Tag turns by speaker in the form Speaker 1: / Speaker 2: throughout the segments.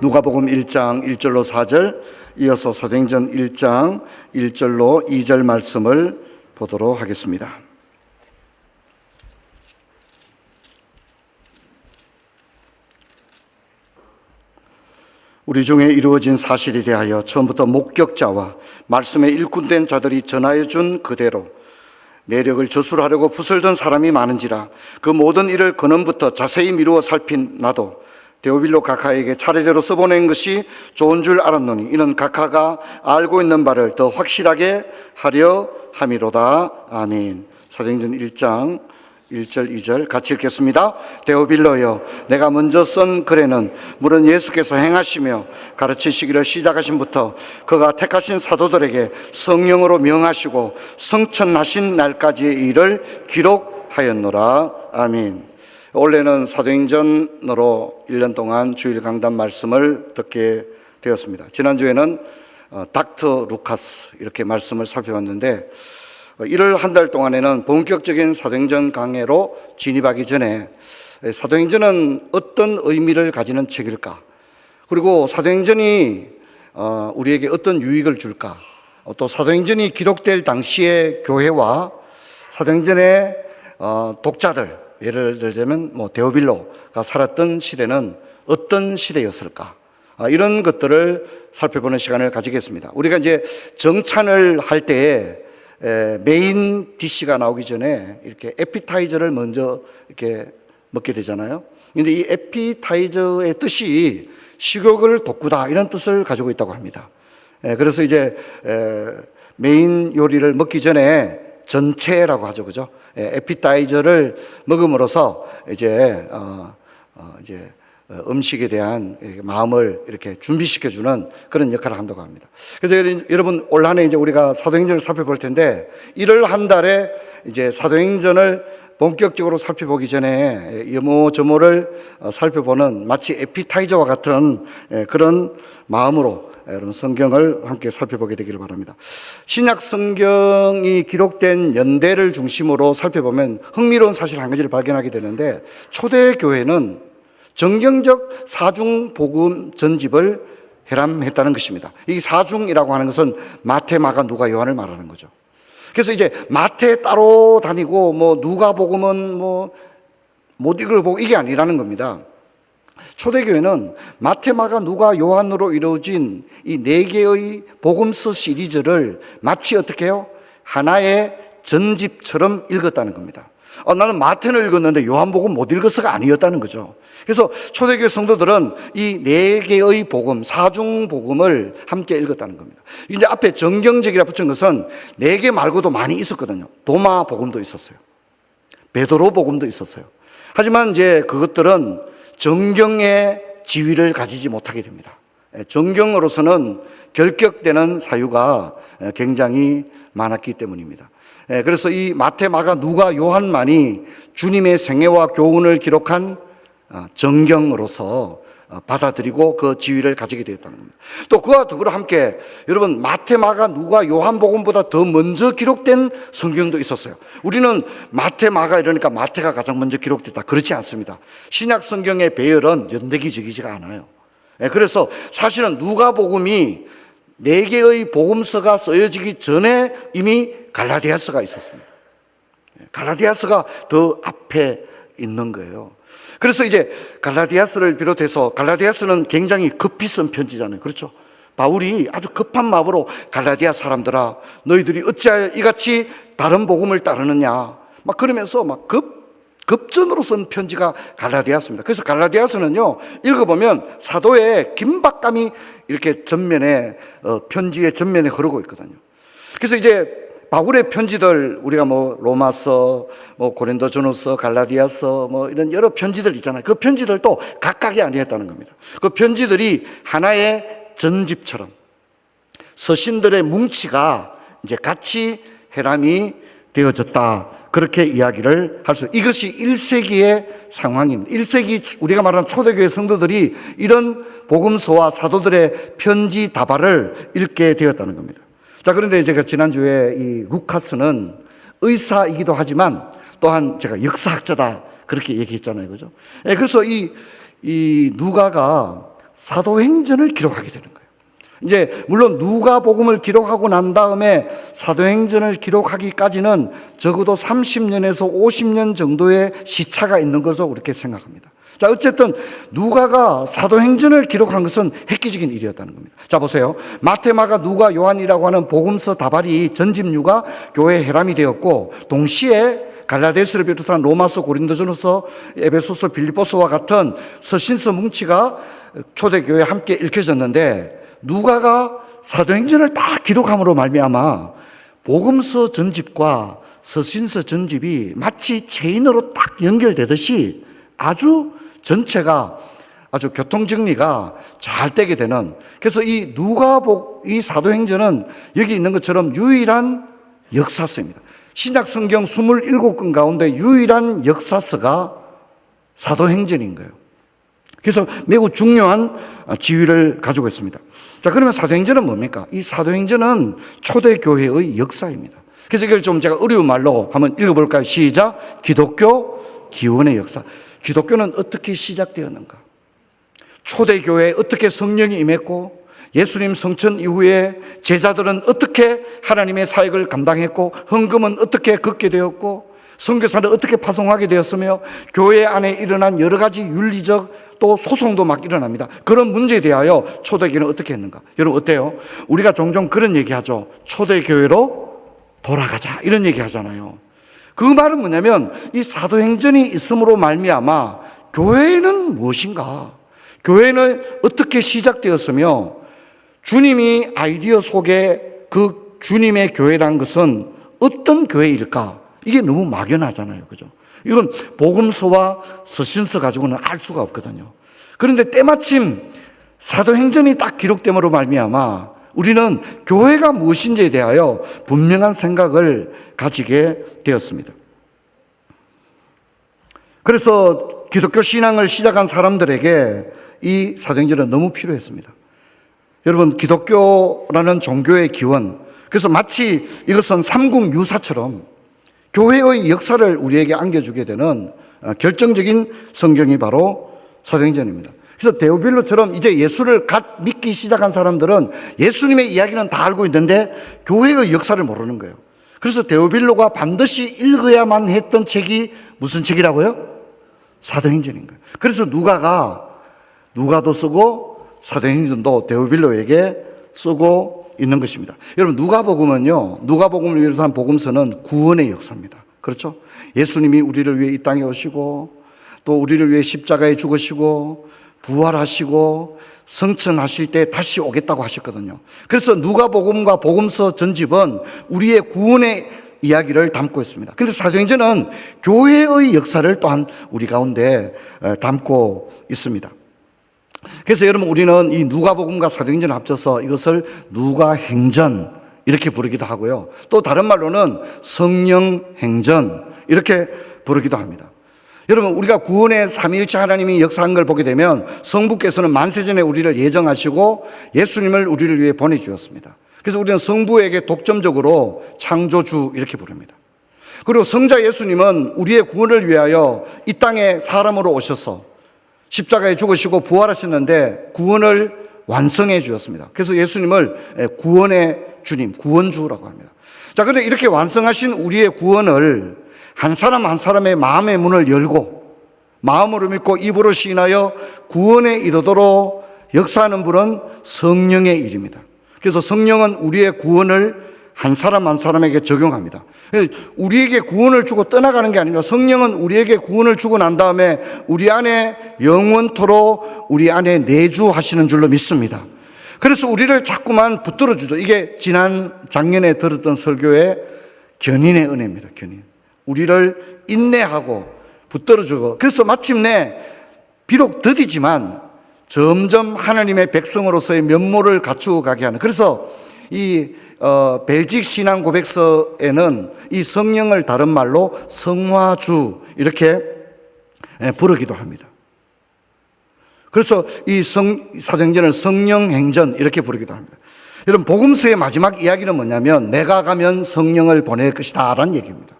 Speaker 1: 누가복음 1장 1절로 4절, 이어서 사도행전 1장 1절로 2절 말씀을 보도록 하겠습니다. 우리 중에 이루어진 사실에 대하여 처음부터 목격자와 말씀에 일꾼된 자들이 전하여 준 그대로 내력을 저술하려고 부설던 사람이 많은지라 그 모든 일을 근원부터 자세히 미루어 살핀 나도 데오빌로 각하에게 차례대로 써보낸 것이 좋은 줄 알았노니 이는 각하가 알고 있는 바를 더 확실하게 하려 함이로다. 아멘. 사도행전 1장 1절 2절 같이 읽겠습니다. 데오빌로여, 내가 먼저 쓴 글에는 물은 예수께서 행하시며 가르치시기를 시작하신부터 그가 택하신 사도들에게 성령으로 명하시고 성천하신 날까지의 일을 기록하였노라. 아멘. 올해는 사도행전으로 1년 동안 주일 강단 말씀을 듣게 되었습니다. 지난주에는 닥터 루카스 이렇게 말씀을 살펴봤는데, 1월 한 달 동안에는 본격적인 사도행전 강해로 진입하기 전에 사도행전은 어떤 의미를 가지는 책일까, 그리고 사도행전이 우리에게 어떤 유익을 줄까, 또 사도행전이 기록될 당시의 교회와 사도행전의 독자들, 예를 들자면 데오빌로가 살았던 시대는 어떤 시대였을까, 이런 것들을 살펴보는 시간을 가지겠습니다. 우리가 이제 정찬을 할 때에 메인 디시가 나오기 전에 이렇게 에피타이저를 먼저 이렇게 먹게 되잖아요. 근데 이 에피타이저의 뜻이 식욕을 돋구다, 이런 뜻을 가지고 있다고 합니다. 그래서 이제 메인 요리를 먹기 전에 전체라고 하죠, 그죠? 에피타이저를 먹음으로써 이제 음식에 대한 마음을 이렇게 준비시켜주는 그런 역할을 한다고 합니다. 그래서 여러분, 올 한 해 이제 우리가 사도행전을 살펴볼 텐데, 1월 한 달에 이제 사도행전을 본격적으로 살펴보기 전에 여모저모를 살펴보는 마치 에피타이저와 같은 그런 마음으로 여러분 성경을 함께 살펴보게 되기를 바랍니다. 신약 성경이 기록된 연대를 중심으로 살펴보면 흥미로운 사실 한 가지를 발견하게 되는데, 초대교회는 정경적 사중복음 전집을 해람했다는 것입니다. 이 사중이라고 하는 것은 마태, 마가, 누가, 요한을 말하는 거죠. 그래서 이제 마태 따로 다니고 누가복음은 못 읽어보고 이게 아니라는 겁니다. 초대교회는 마태, 마가, 누가, 요한으로 이루어진 이 4개의 복음서 시리즈를 마치 어떻게 해요? 하나의 전집처럼 읽었다는 겁니다. 나는 마태는 읽었는데 요한복음 못 읽었어가 아니었다는 거죠. 그래서 초대교회 성도들은 이 4개의 복음, 사중복음을 함께 읽었다는 겁니다. 이제 앞에 정경적이라 붙인 것은 4개 말고도 많이 있었거든요. 도마 복음도 있었어요. 베드로 복음도 있었어요. 하지만 이제 그것들은 정경의 지위를 가지지 못하게 됩니다. 정경으로서는 결격되는 사유가 굉장히 많았기 때문입니다. 그래서 이 마태, 마가, 누가, 요한만이 주님의 생애와 교훈을 기록한 정경으로서 받아들이고 그 지위를 가지게 되었다는 겁니다. 또 그와 더불어 함께 여러분, 마태, 마가, 누가, 요한복음보다 더 먼저 기록된 성경도 있었어요. 우리는 마태, 마가 이러니까 마태가 가장 먼저 기록됐다, 그렇지 않습니다. 신약 성경의 배열은 연대기적이지가 않아요. 그래서 사실은 누가복음이 4개의 복음서가 쓰여지기 전에 이미 갈라디아서가 있었습니다. 갈라디아서가 더 앞에 있는 거예요. 그래서 이제 갈라디아서를 비롯해서, 갈라디아서는 굉장히 급히 쓴 편지잖아요. 그렇죠? 바울이 아주 급한 마음으로 갈라디아 사람들아, 너희들이 어찌하여 이같이 다른 복음을 따르느냐, 그러면서 급전으로 쓴 편지가 갈라디아서입니다. 그래서 갈라디아서는요, 읽어보면 사도의 긴박감이 이렇게 전면에, 편지의 전면에 흐르고 있거든요. 그래서 이제 바울의 편지들, 우리가 로마서, 고린도전후서, 갈라디아서, 이런 여러 편지들 있잖아요. 그 편지들도 각각이 아니었다는 겁니다. 그 편지들이 하나의 전집처럼 서신들의 뭉치가 이제 같이 해람이 되어졌다, 그렇게 이야기를 할 수, 이것이 1세기의 상황입니다. 1세기 우리가 말하는 초대교회 성도들이 이런 복음서와 사도들의 편지 다발을 읽게 되었다는 겁니다. 자, 그런데 제가 지난주에 이 루카스는 의사이기도 하지만 또한 제가 역사학자다, 그렇게 얘기했잖아요. 그죠? 그래서 이 누가가 사도행전을 기록하게 되는 거예요. 이제 물론 누가복음을 기록하고 난 다음에 사도행전을 기록하기까지는 적어도 30년에서 50년 정도의 시차가 있는 것으로 그렇게 생각합니다. 자, 어쨌든 누가가 사도행전을 기록한 것은 획기적인 일이었다는 겁니다. 자, 보세요. 마태, 마가, 누가, 요한이라고 하는 복음서 다발이 전집류가 교회의 혈함이 되었고, 동시에 갈라디아서를 비롯한 로마서, 고린도전서, 에베소서, 빌립보서와 같은 서신서 뭉치가 초대교회에 함께 읽혀졌는데, 누가가 사도행전을 다 기록함으로 말미암아 복음서 전집과 서신서 전집이 마치 체인으로 딱 연결되듯이 아주 전체가 아주 교통정리가 잘 되게 되는, 그래서 이 이 사도행전은 여기 있는 것처럼 유일한 역사서입니다. 신약 성경 27권 가운데 유일한 역사서가 사도행전인 거예요. 그래서 매우 중요한 지위를 가지고 있습니다. 자, 그러면 사도행전은 뭡니까? 이 사도행전은 초대교회의 역사입니다. 그래서 이걸 좀 제가 어려운 말로 한번 읽어볼까요? 시작. 기독교 기원의 역사. 기독교는 어떻게 시작되었는가? 초대교회에 어떻게 성령이 임했고, 예수님 성천 이후에 제자들은 어떻게 하나님의 사역을 감당했고, 헌금은 어떻게 걷게 되었고, 선교사를 어떻게 파송하게 되었으며, 교회 안에 일어난 여러 가지 윤리적 또 소송도 막 일어납니다. 그런 문제에 대하여 초대교회는 어떻게 했는가? 여러분 어때요? 우리가 종종 그런 얘기하죠. 초대교회로 돌아가자 이런 얘기 하잖아요. 그 말은 뭐냐면 이 사도행전이 있음으로 말미암아 교회는 무엇인가? 교회는 어떻게 시작되었으며, 주님이 아이디어 속에 그 주님의 교회란 것은 어떤 교회일까? 이게 너무 막연하잖아요. 그죠? 이건 복음서와 서신서 가지고는 알 수가 없거든요. 그런데 때마침 사도행전이 딱 기록됨으로 말미암아 우리는 교회가 무엇인지에 대하여 분명한 생각을 가지게 되었습니다. 그래서 기독교 신앙을 시작한 사람들에게 이 사도행전은 너무 필요했습니다. 여러분, 기독교라는 종교의 기원, 그래서 마치 이것은 삼국유사처럼 교회의 역사를 우리에게 안겨주게 되는 결정적인 성경이 바로 사도행전입니다. 그래서 데오빌로처럼 이제 예수를 갓 믿기 시작한 사람들은 예수님의 이야기는 다 알고 있는데 교회의 역사를 모르는 거예요. 그래서 데오빌로가 반드시 읽어야만 했던 책이 무슨 책이라고요? 사도행전인 거예요. 그래서 누가도 쓰고 사도행전도 데오빌로에게 쓰고 있는 것입니다. 여러분, 누가복음은요, 누가복음을 비롯한 복음서는 구원의 역사입니다. 그렇죠? 예수님이 우리를 위해 이 땅에 오시고 또 우리를 위해 십자가에 죽으시고 부활하시고 성천하실 때 다시 오겠다고 하셨거든요. 그래서 누가복음과 복음서 전집은 우리의 구원의 이야기를 담고 있습니다. 그런데 사도행전은 교회의 역사를 또한 우리 가운데 담고 있습니다. 그래서 여러분, 우리는 이 누가복음과 사도행전을 합쳐서 이것을 누가행전 이렇게 부르기도 하고요. 또 다른 말로는 성령행전 이렇게 부르기도 합니다. 여러분, 우리가 구원의 삼위일체 하나님이 역사한 걸 보게 되면 성부께서는 만세전에 우리를 예정하시고 예수님을 우리를 위해 보내주셨습니다. 그래서 우리는 성부에게 독점적으로 창조주 이렇게 부릅니다. 그리고 성자 예수님은 우리의 구원을 위하여 이 땅에 사람으로 오셔서 십자가에 죽으시고 부활하셨는데 구원을 완성해 주셨습니다. 그래서 예수님을 구원의 주님, 구원주라고 합니다. 자, 그런데 이렇게 완성하신 우리의 구원을 한 사람 한 사람의 마음의 문을 열고 마음으로 믿고 입으로 시인하여 구원에 이르도록 역사하는 분은 성령의 일입니다. 그래서 성령은 우리의 구원을 한 사람 한 사람에게 적용합니다. 우리에게 구원을 주고 떠나가는 게 아니라 성령은 우리에게 구원을 주고 난 다음에 우리 안에 영원토록 우리 안에 내주하시는 줄로 믿습니다. 그래서 우리를 자꾸만 붙들어 주죠. 이게 지난 작년에 들었던 설교의 견인의 은혜입니다. 견인. 우리를 인내하고 붙들어 주고, 그래서 마침내 비록 더디지만 점점 하나님의 백성으로서의 면모를 갖추어 가게 하는, 그래서 이 벨직 신앙 고백서에는 이 성령을 다른 말로 성화주 이렇게 부르기도 합니다. 그래서 이 사도행전을 성령행전 이렇게 부르기도 합니다. 여러분, 복음서의 마지막 이야기는 뭐냐면 내가 가면 성령을 보낼 것이다 라는 얘기입니다.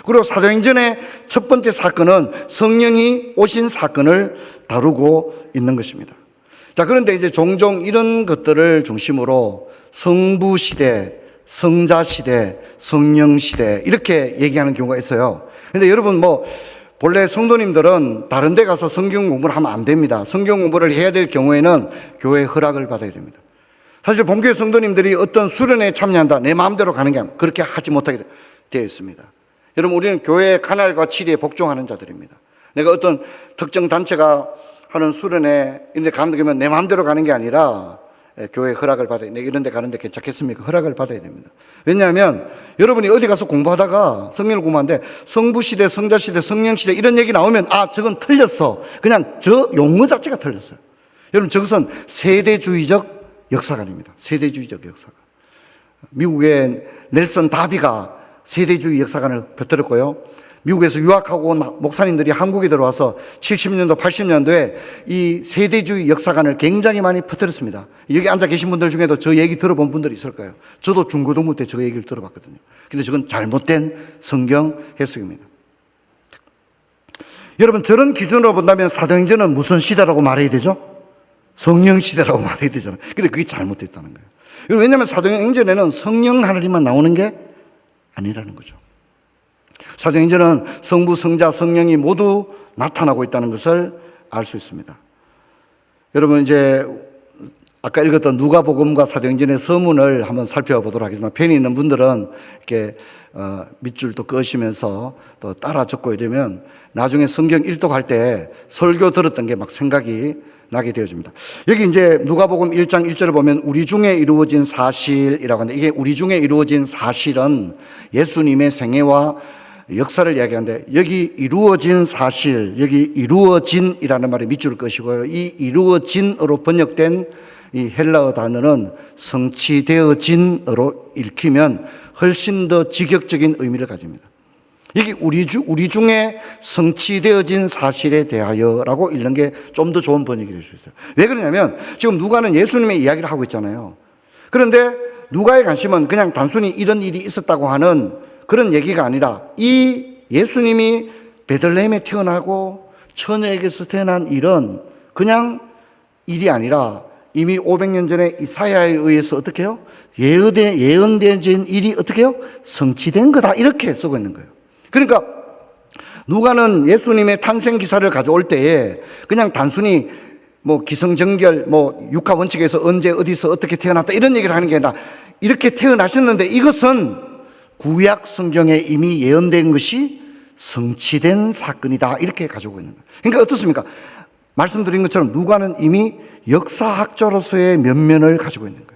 Speaker 1: 그리고 사도행전의 첫 번째 사건은 성령이 오신 사건을 다루고 있는 것입니다. 자, 그런데 이제 종종 이런 것들을 중심으로 성부 시대, 성자 시대, 성령 시대 이렇게 얘기하는 경우가 있어요. 근데 여러분 본래 성도님들은 다른 데 가서 성경 공부를 하면 안 됩니다. 성경 공부를 해야 될 경우에는 교회 허락을 받아야 됩니다. 사실 본교회 성도님들이 어떤 수련회에 참여한다, 내 마음대로 가는 게 아니라 그렇게 하지 못하게 되어 있습니다. 여러분, 우리는 교회의 간할과 치리에 복종하는 자들입니다. 내가 어떤 특정 단체가 하는 수련회 이런 데 가는 되면 내 마음대로 가는 게 아니라 교회 허락을 받아야, 내가 이런 데 가는데 괜찮겠습니까? 허락을 받아야 됩니다. 왜냐하면 여러분이 어디 가서 공부하다가 성령을 공부하는데 성부시대, 성자시대, 성령시대 이런 얘기 나오면 저건 틀렸어. 그냥 저 용어 자체가 틀렸어요. 여러분, 저것은 세대주의적 역사관입니다. 세대주의적 역사관. 미국의 넬슨 다비가 세대주의 역사관을 펴들었고요. 미국에서 유학하고 온 목사님들이 한국에 들어와서 70년도, 80년도에 이 세대주의 역사관을 굉장히 많이 퍼뜨렸습니다. 여기 앉아 계신 분들 중에도 저 얘기 들어본 분들이 있을 거예요. 저도 중고등부 때 저 얘기를 들어봤거든요. 근데 저건 잘못된 성경 해석입니다. 여러분, 저런 기준으로 본다면 사도행전은 무슨 시대라고 말해야 되죠? 성령 시대라고 말해야 되잖아요. 근데 그게 잘못됐다는 거예요. 왜냐하면 사도행전에는 성령 하나님만 나오는 게 아니라는 거죠. 사도행전은 성부, 성자, 성령이 모두 나타나고 있다는 것을 알 수 있습니다. 여러분, 이제 아까 읽었던 누가복음과 사도행전의 서문을 한번 살펴보도록 하겠습니다. 펜이 있는 분들은 이렇게 밑줄도 끄시면서 또 따라 적고 이러면 나중에 성경 일독할 때 설교 들었던 게 막 생각이 나게 되어집니다. 여기 이제 누가복음 1장 1절을 보면 우리 중에 이루어진 사실이라고 하는데, 이게 우리 중에 이루어진 사실은 예수님의 생애와 역사를 이야기하는데, 여기 이루어진 사실, 여기 이루어진이라는 말에 밑줄을 끄시고요. 이 이루어진으로 번역된 이 헬라어 단어는 성취되어진으로 읽히면 훨씬 더 직역적인 의미를 가집니다. 여기 우리 중에 성취되어진 사실에 대하여라고 읽는 게 좀 더 좋은 번역이 될 수 있어요. 왜 그러냐면 지금 누가는 예수님의 이야기를 하고 있잖아요. 그런데 누가의 관심은 그냥 단순히 이런 일이 있었다고 하는 그런 얘기가 아니라 이 예수님이 베들레헴에 태어나고 처녀에게서 태어난 일은 그냥 일이 아니라 이미 500년 전에 이사야에 의해서 어떻게 해요? 예언된 일이 어떻게 해요? 성취된 거다, 이렇게 쓰고 있는 거예요. 그러니까 누가는 예수님의 탄생 기사를 가져올 때에 그냥 단순히 기성정결, 육하 원칙에서 언제 어디서 어떻게 태어났다 이런 얘기를 하는 게 아니라 이렇게 태어나셨는데 이것은 구약 성경에 이미 예언된 것이 성취된 사건이다, 이렇게 가지고 있는 거예요. 그러니까 어떻습니까? 말씀드린 것처럼 누가는 이미 역사학자로서의 면면을 가지고 있는 거예요.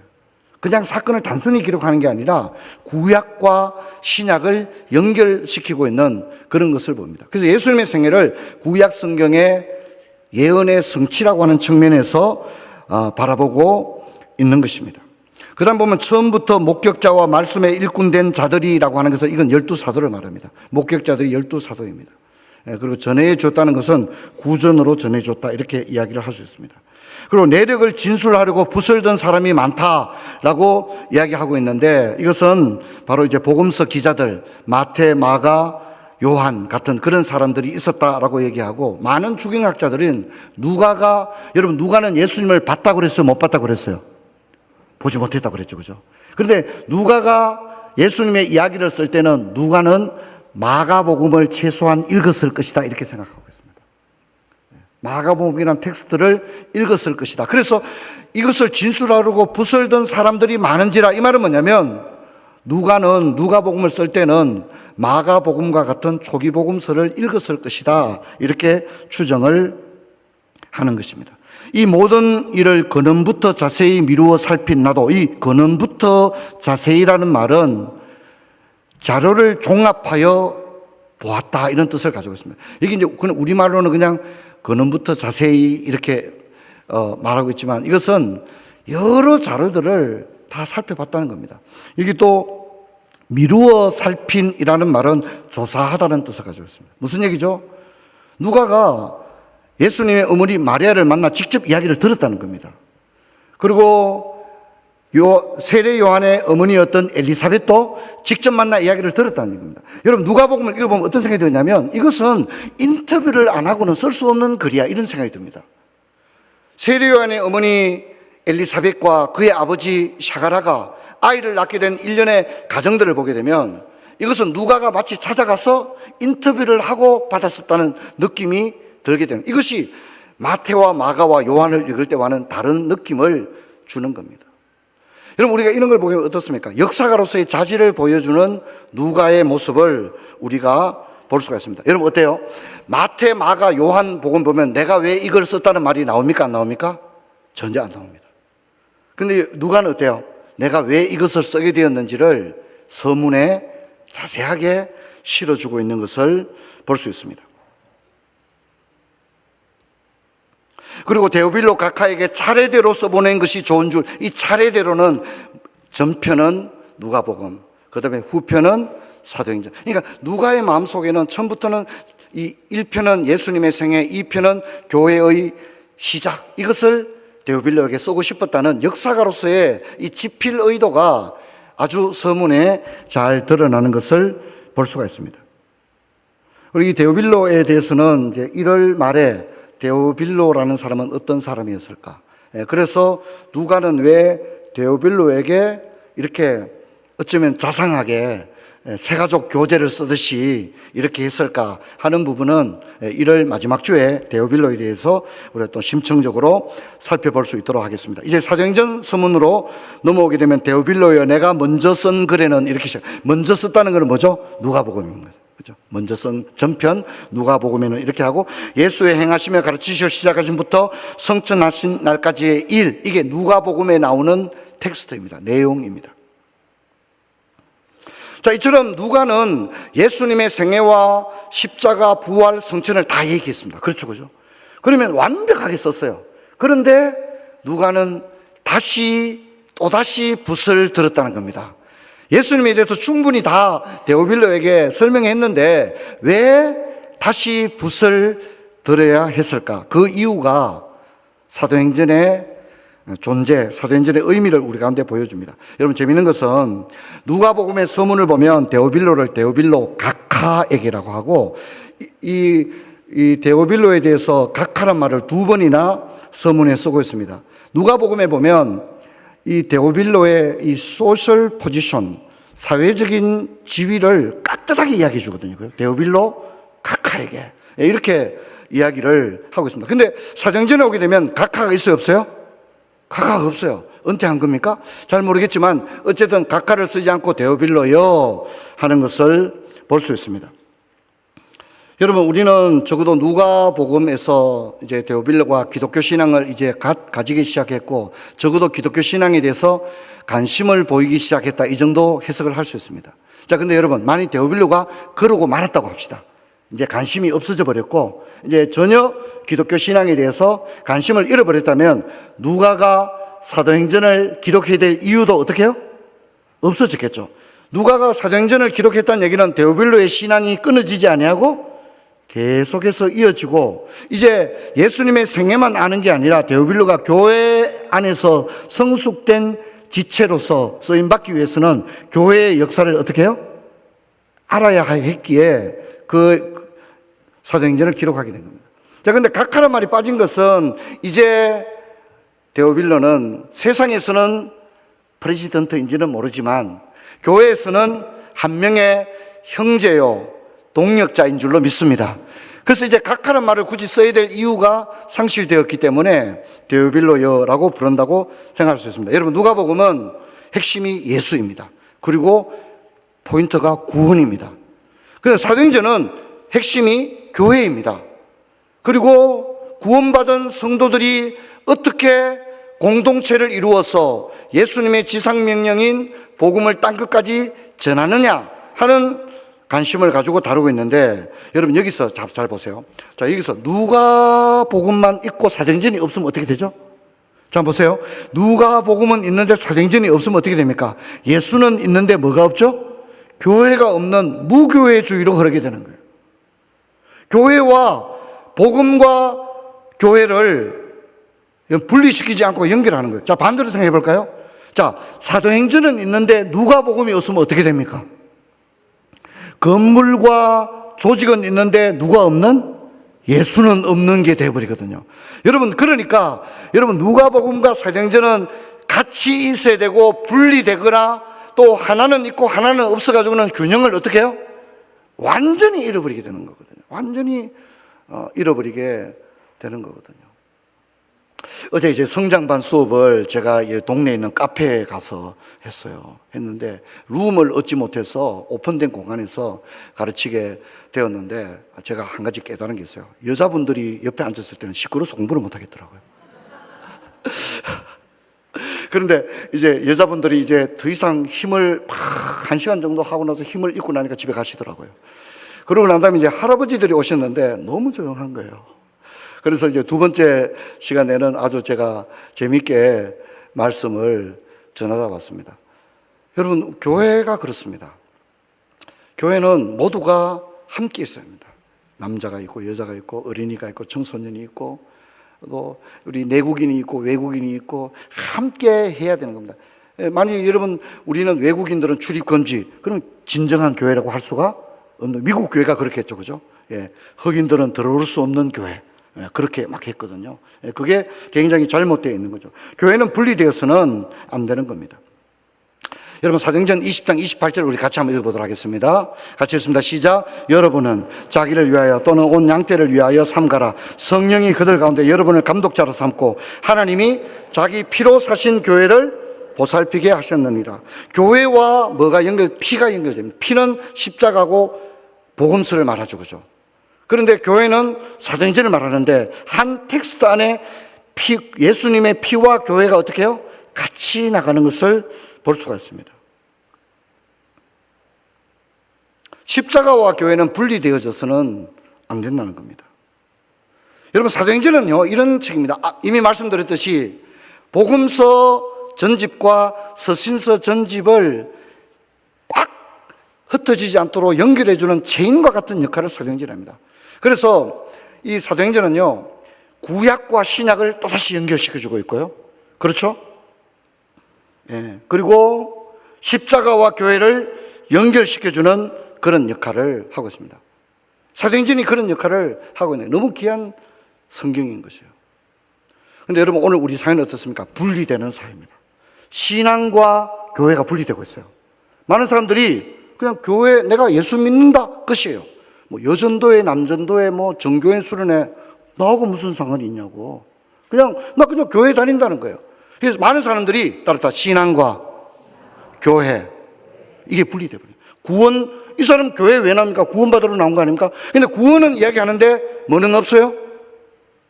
Speaker 1: 그냥 사건을 단순히 기록하는 게 아니라 구약과 신약을 연결시키고 있는 그런 것을 봅니다. 그래서 예수님의 생애를 구약 성경의 예언의 성취라고 하는 측면에서 바라보고 있는 것입니다. 그 다음 보면 처음부터 목격자와 말씀에 일꾼된 자들이라고 하는 것은 이건 12사도를 말합니다. 목격자들이 12사도입니다. 그리고 전해줬다는 것은 구전으로 전해줬다, 이렇게 이야기를 할 수 있습니다. 그리고 내력을 진술하려고 부설던 사람이 많다라고 이야기하고 있는데, 이것은 바로 이제 복음서 기자들 마태, 마가, 요한 같은 그런 사람들이 있었다라고 얘기하고, 많은 주경학자들은 여러분 누가는 예수님을 봤다고 그랬어요, 못 봤다고 그랬어요? 보지 못했다고 그랬죠, 그죠? 그런데 누가가 예수님의 이야기를 쓸 때는 누가는 마가복음을 최소한 읽었을 것이다, 이렇게 생각하고 있습니다. 마가복음이라는 텍스트를 읽었을 것이다. 그래서 이것을 진술하려고 부설던 사람들이 많은지라, 이 말은 뭐냐면 누가는 누가복음을 쓸 때는 마가복음과 같은 초기 복음서를 읽었을 것이다, 이렇게 추정을 하는 것입니다. 이 모든 일을 근원부터 자세히 미루어 살핀 나도, 이 근원부터 자세히라는 말은 자료를 종합하여 보았다, 이런 뜻을 가지고 있습니다. 여기 이제 우리말로는 그냥 근원부터 자세히 이렇게 말하고 있지만 이것은 여러 자료들을 다 살펴봤다는 겁니다. 여기 또 미루어 살핀이라는 말은 조사하다는 뜻을 가지고 있습니다. 무슨 얘기죠? 누가가 예수님의 어머니 마리아를 만나 직접 이야기를 들었다는 겁니다. 그리고 세례 요한의 어머니였던 엘리사벳도 직접 만나 이야기를 들었다는 겁니다. 여러분 누가복음을 읽어보면 어떤 생각이 드냐면 이것은 인터뷰를 안 하고는 쓸 수 없는 글이야, 이런 생각이 듭니다. 세례 요한의 어머니 엘리사벳과 그의 아버지 샤가라가 아이를 낳게 된 일련의 가정들을 보게 되면 이것은 누가가 마치 찾아가서 인터뷰를 하고 받았었다는 느낌이 들게 되는, 이것이 마태와 마가와 요한을 읽을 때와는 다른 느낌을 주는 겁니다. 여러분, 우리가 이런 걸 보면 어떻습니까? 역사가로서의 자질을 보여주는 누가의 모습을 우리가 볼 수가 있습니다. 여러분 어때요? 마태, 마가, 요한 복음 보면 내가 왜 이걸 썼다는 말이 나옵니까? 안 나옵니까? 전혀 안 나옵니다. 근데 누가는 어때요? 내가 왜 이것을 쓰게 되었는지를 서문에 자세하게 실어주고 있는 것을 볼 수 있습니다. 그리고 데오빌로 각하에게 차례대로 써보낸 것이 좋은 줄, 이 차례대로는 전편은 누가복음, 그 다음에 후편은 사도행전. 그러니까 누가의 마음속에는 처음부터는 이 1편은 예수님의 생애, 2편은 교회의 시작, 이것을 데오빌로에게 쓰고 싶었다는 역사가로서의 이 집필 의도가 아주 서문에 잘 드러나는 것을 볼 수가 있습니다. 그리고 이 데오빌로에 대해서는 이제 1월 말에 데오빌로라는 사람은 어떤 사람이었을까? 그래서 누가는 왜 데오빌로에게 이렇게 어쩌면 자상하게 새가족 교제를 쓰듯이 이렇게 했을까 하는 부분은 1월 마지막 주에 데오빌로에 대해서 우리가 또 심층적으로 살펴볼 수 있도록 하겠습니다. 이제 사도행전 서문으로 넘어오게 되면 데오빌로여 내가 먼저 쓴 글에는 이렇게 시작. 먼저 썼다는 것은 뭐죠? 누가복음입니다. 그렇죠? 먼저 쓴 전편 누가복음에는 이렇게 하고 예수의 행하시며 가르치시고 시작하신부터 성천하신 날까지의 일, 이게 누가복음에 나오는 텍스트입니다. 내용입니다. 자, 이처럼 누가는 예수님의 생애와 십자가, 부활, 성천을 다 얘기했습니다. 그렇죠, 그죠? 그러면 완벽하게 썼어요. 그런데 누가는 또다시 붓을 들었다는 겁니다. 예수님에 대해서 충분히 다 데오빌로에게 설명했는데 왜 다시 붓을 들어야 했을까? 그 이유가 사도행전의 존재, 사도행전의 의미를 우리 가운데 보여줍니다. 여러분, 재미있는 것은 누가복음의 서문을 보면 데오빌로를 데오빌로 각하에게라고 하고, 이 데오빌로에 대해서 각하란 말을 2번이나 서문에 쓰고 있습니다. 누가복음에 보면 이 데오빌로의 이 소셜 포지션, 사회적인 지위를 깍듯하게 이야기해 주거든요. 데오빌로 각하에게 이렇게 이야기를 하고 있습니다. 근데 사도행전에 오게 되면 각하가 있어요, 없어요? 각하가 없어요. 은퇴한 겁니까? 잘 모르겠지만 어쨌든 각하를 쓰지 않고 데오빌로여 하는 것을 볼 수 있습니다. 여러분, 우리는 적어도 누가복음에서 이제 데오빌로가 기독교 신앙을 이제 가지기 시작했고, 적어도 기독교 신앙에 대해서 관심을 보이기 시작했다, 이 정도 해석을 할 수 있습니다. 자, 근데 여러분, 만약 데오빌로가 그러고 말았다고 합시다. 이제 관심이 없어져 버렸고, 이제 전혀 기독교 신앙에 대해서 관심을 잃어버렸다면 누가가 사도행전을 기록해야 될 이유도 어떻게 해요? 없어졌겠죠. 누가가 사도행전을 기록했다는 얘기는 데오빌로의 신앙이 끊어지지 아니하고 계속해서 이어지고, 이제 예수님의 생애만 아는 게 아니라 데오빌로가 교회 안에서 성숙된 지체로서 쓰임받기 위해서는 교회의 역사를 어떻게 해요? 알아야 했기에 그 사도행전을 기록하게 된 겁니다. 자, 근데 각하란 말이 빠진 것은 이제 데오빌로는 세상에서는 프레지던트인지는 모르지만 교회에서는 한 명의 형제요, 동력자인 줄로 믿습니다. 그래서 이제 각하란 말을 굳이 써야 될 이유가 상실되었기 때문에 데오빌로여라고 부른다고 생각할 수 있습니다. 여러분, 누가복음은 핵심이 예수입니다. 그리고 포인트가 구원입니다. 그래서 사도행전은 핵심이 교회입니다. 그리고 구원받은 성도들이 어떻게 공동체를 이루어서 예수님의 지상명령인 복음을 땅끝까지 전하느냐 하는 관심을 가지고 다루고 있는데, 여러분 여기서 잘 보세요. 자, 여기서 누가복음만 있고 사도행전이 없으면 어떻게 되죠? 자, 보세요. 누가복음은 있는데 사도행전이 없으면 어떻게 됩니까? 예수는 있는데 뭐가 없죠? 교회가 없는 무교회주의로 흐르게 되는 거예요. 교회와 복음과 교회를 분리시키지 않고 연결하는 거예요. 자, 반대로 생각해 볼까요? 자, 사도행전은 있는데 누가복음이 없으면 어떻게 됩니까? 건물과 조직은 있는데 누가 없는? 예수는 없는 게 되어버리거든요. 여러분, 그러니까 여러분, 누가복음과 사도행전은 같이 있어야 되고 분리되거나 또 하나는 있고 하나는 없어가지고는 균형을 어떻게 해요? 완전히 잃어버리게 되는 거거든요. 완전히 잃어버리게 되는 거거든요. 어제 이제 성장반 수업을 제가 동네에 있는 카페에 가서 했는데 룸을 얻지 못해서 오픈된 공간에서 가르치게 되었는데 제가 한 가지 깨달은 게 있어요. 여자분들이 옆에 앉았을 때는 시끄러워서 공부를 못 하겠더라고요. 그런데 이제 여자분들이 이제 더 이상 힘을 한 시간 정도 하고 나서 힘을 잃고 나니까 집에 가시더라고요. 그러고 난 다음에 이제 할아버지들이 오셨는데 너무 조용한 거예요. 그래서 이제 두 번째 시간에는 아주 제가 재밌게 말씀을 전하다 왔습니다. 여러분, 교회가 그렇습니다. 교회는 모두가 함께 있어야 합니다. 남자가 있고 여자가 있고 어린이가 있고 청소년이 있고 또 우리 내국인이 있고 외국인이 있고 함께 해야 되는 겁니다. 만약 여러분 우리는 외국인들은 출입 금지, 그럼 진정한 교회라고 할 수가 없는, 미국 교회가 그렇게 했죠, 그죠? 예, 흑인들은 들어올 수 없는 교회, 그렇게 막 했거든요. 그게 굉장히 잘못되어 있는 거죠. 교회는 분리되어서는 안 되는 겁니다. 여러분, 사도행전 20장 28절 우리 같이 한번 읽어보도록 하겠습니다. 같이 읽습니다. 시작. 여러분은 자기를 위하여 또는 온 양떼를 위하여 삼가라. 성령이 그들 가운데 여러분을 감독자로 삼고 하나님이 자기 피로 사신 교회를 보살피게 하셨느니라. 교회와 뭐가 피가 연결됩니다. 피는 십자가고 복음서를 말하죠, 그죠? 그런데 교회는 사도행전을 말하는데 한 텍스트 안에 예수님의 피와 교회가 어떻게 해요? 같이 나가는 것을 볼 수가 있습니다. 십자가와 교회는 분리되어져서는 안 된다는 겁니다. 여러분, 사도행전은요 이런 책입니다. 이미 말씀드렸듯이 복음서 전집과 서신서 전집을 꽉 흩어지지 않도록 연결해주는 체인과 같은 역할을 사도행전이 합니다. 그래서 이 사도행전은요 구약과 신약을 또다시 연결시켜주고 있고요, 그렇죠? 예, 그리고 십자가와 교회를 연결시켜주는 그런 역할을 하고 있습니다. 사도행전이 그런 역할을 하고 있네요. 너무 귀한 성경인 것이에요. 그런데 여러분, 오늘 우리 사회는 어떻습니까? 분리되는 사회입니다. 신앙과 교회가 분리되고 있어요. 많은 사람들이 그냥 교회, 내가 예수 믿는다 끝이에요. 뭐 여전도회, 남전도회, 뭐 정교회 수련회 나하고 무슨 상관이 있냐고. 나 그냥 교회 다닌다는 거예요. 그래서 많은 사람들이 따르다 신앙과 교회, 이게 분리돼 버려요. 구원, 이 사람 교회 왜 나옵니까? 구원받으러 나온 거 아닙니까? 근데 구원은 이야기하는데 뭐는 없어요?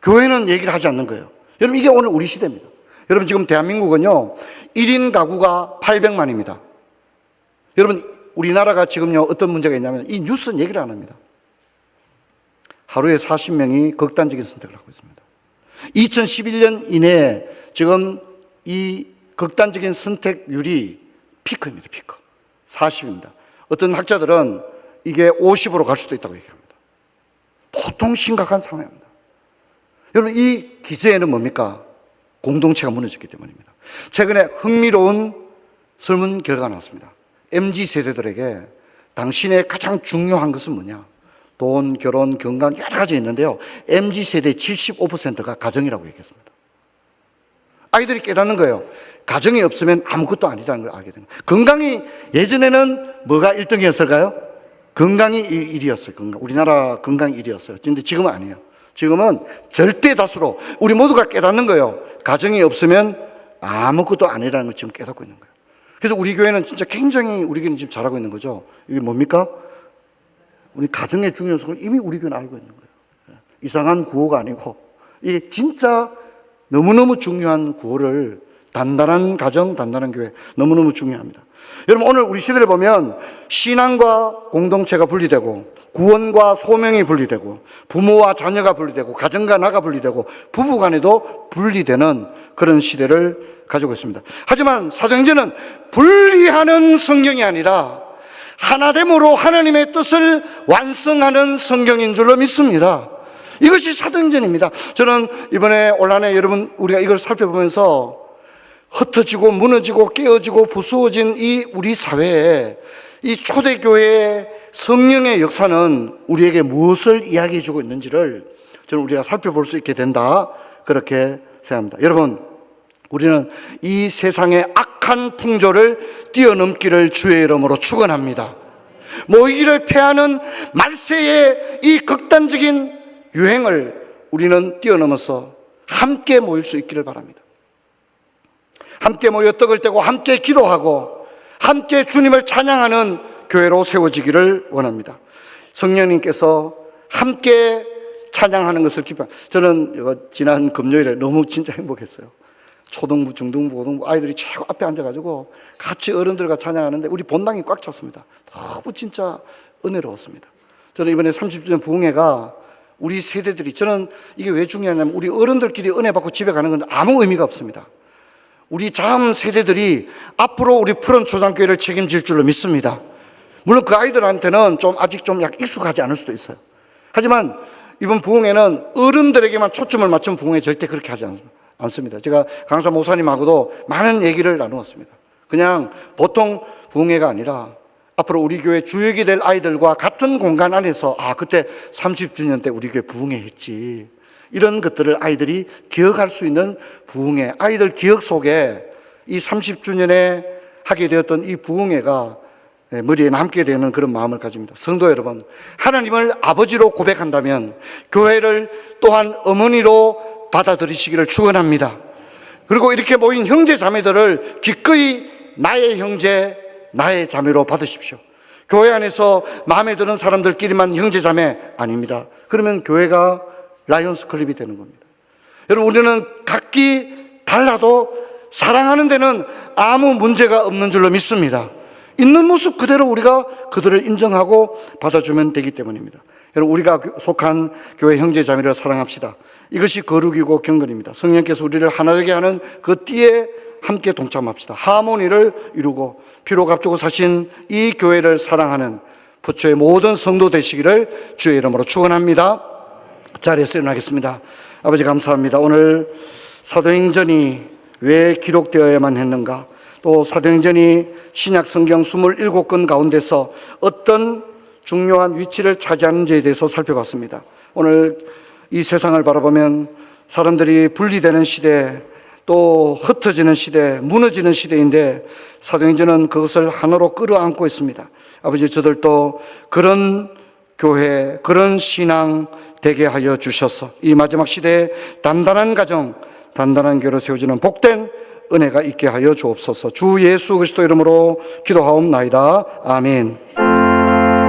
Speaker 1: 교회는 얘기를 하지 않는 거예요. 여러분, 이게 오늘 우리 시대입니다. 여러분, 지금 대한민국은요 1인 가구가 800만입니다. 여러분, 우리나라가 지금요 어떤 문제가 있냐면 이 뉴스는 얘기를 안 합니다. 하루에 40명이 극단적인 선택을 하고 있습니다. 2011년 이내에 지금 이 극단적인 선택률이 피크입니다. 피크 40입니다. 어떤 학자들은 이게 50으로 갈 수도 있다고 얘기합니다. 보통 심각한 상황입니다. 여러분, 이 기제에는 뭡니까? 공동체가 무너졌기 때문입니다. 최근에 흥미로운 설문 결과가 나왔습니다. MZ세대들에게 당신의 가장 중요한 것은 뭐냐? 돈, 결혼, 건강 여러 가지 있는데요, MZ세대 75%가 가정이라고 얘기했습니다. 아이들이 깨닫는 거예요. 가정이 없으면 아무것도 아니라는 걸 알게 된 거예요. 건강이, 예전에는 뭐가 1등이었을까요? 건강이 1위였어요. 우리나라 건강이 1위였어요. 근데 지금은 아니에요. 지금은 절대 다수로 우리 모두가 깨닫는 거예요. 가정이 없으면 아무것도 아니라는 걸 지금 깨닫고 있는 거예요. 그래서 우리 교회는 진짜 굉장히, 우리 교회는 지금 잘하고 있는 거죠. 이게 뭡니까? 우리 가정의 중요성을 이미 우리 교회는 알고 있는 거예요. 이상한 구호가 아니고 이게 진짜 너무너무 중요한 구호를, 단단한 가정, 단단한 교회, 너무너무 중요합니다. 여러분, 오늘 우리 시대를 보면 신앙과 공동체가 분리되고 구원과 소명이 분리되고 부모와 자녀가 분리되고 가정과 나가 분리되고 부부 간에도 분리되는 그런 시대를 가지고 있습니다. 하지만 사도행전은 분리하는 성경이 아니라 하나됨으로 하나님의 뜻을 완성하는 성경인 줄로 믿습니다. 이것이 사도행전입니다. 저는 이번에 올 한해 여러분 우리가 이걸 살펴보면서 흩어지고 무너지고 깨어지고 부수어진 이 우리 사회에 이 초대교회의 성령의 역사는 우리에게 무엇을 이야기해 주고 있는지를 저는 우리가 살펴볼 수 있게 된다, 그렇게 생각합니다. 여러분, 우리는 이 세상의 악한 풍조를 뛰어넘기를 주의 이름으로 축원합니다. 모이기를 패하는 말세의 이 극단적인 유행을 우리는 뛰어넘어서 함께 모일 수 있기를 바랍니다. 함께 모여 떡을 떼고 함께 기도하고 함께 주님을 찬양하는 교회로 세워지기를 원합니다. 성령님께서 함께 찬양하는 것을 기뻐합니다. 저는 지난 금요일에 너무 진짜 행복했어요. 초등부, 중등부, 고등부 아이들이 최고 앞에 앉아가지고 같이 어른들과 찬양하는데 우리 본당이 꽉 찼습니다. 너무 진짜 은혜로웠습니다. 저는 이번에 30주년 부흥회가 우리 세대들이, 저는 이게 왜 중요하냐면 우리 어른들끼리 은혜 받고 집에 가는 건 아무 의미가 없습니다. 우리 다음 세대들이 앞으로 우리 푸른 초장교회를 책임질 줄로 믿습니다. 물론 그 아이들한테는 아직 좀 익숙하지 않을 수도 있어요. 하지만 이번 부흥회는 어른들에게만 초점을 맞춘 부흥회 절대 그렇게 하지 않습니다. 제가 강사 목사님하고도 많은 얘기를 나누었습니다. 그냥 보통 부흥회가 아니라 앞으로 우리 교회 주역이 될 아이들과 같은 공간 안에서 그때 30주년 때 우리 교회 부흥회 했지, 이런 것들을 아이들이 기억할 수 있는 부흥회, 아이들 기억 속에 이 30주년에 하게 되었던 이 부흥회가 머리에 남게 되는 그런 마음을 가집니다. 성도 여러분, 하나님을 아버지로 고백한다면 교회를 또한 어머니로 받아들이시기를 축원합니다. 그리고 이렇게 모인 형제 자매들을 기꺼이 나의 형제, 나의 자매로 받으십시오. 교회 안에서 마음에 드는 사람들끼리만 형제 자매 아닙니다. 그러면 교회가 라이온스 클럽이 되는 겁니다. 여러분, 우리는 각기 달라도 사랑하는 데는 아무 문제가 없는 줄로 믿습니다. 있는 모습 그대로 우리가 그들을 인정하고 받아주면 되기 때문입니다. 여러분, 우리가 속한 교회 형제 자매를 사랑합시다. 이것이 거룩이고 경건입니다. 성령께서 우리를 하나 되게 하는 그 띠에 함께 동참합시다. 하모니를 이루고 피로 값주고 사신 이 교회를 사랑하는 부처의 모든 성도 되시기를 주의 이름으로 축원합니다. 자리에서 일어나겠습니다. 아버지 감사합니다. 오늘 사도행전이 왜 기록되어야만 했는가, 또 사도행전이 신약 성경 27권 가운데서 어떤 중요한 위치를 차지하는지에 대해서 살펴봤습니다. 오늘 이 세상을 바라보면 사람들이 분리되는 시대, 또 흩어지는 시대, 무너지는 시대인데 사도행전은 그것을 하나로 끌어안고 있습니다. 아버지, 저들도 그런 교회, 그런 신앙 되게 하여 주셔서 이 마지막 시대에 단단한 가정, 단단한 교회로 세워지는 복된 은혜가 있게 하여 주옵소서. 주 예수 그리스도 이름으로 기도하옵나이다. 아멘.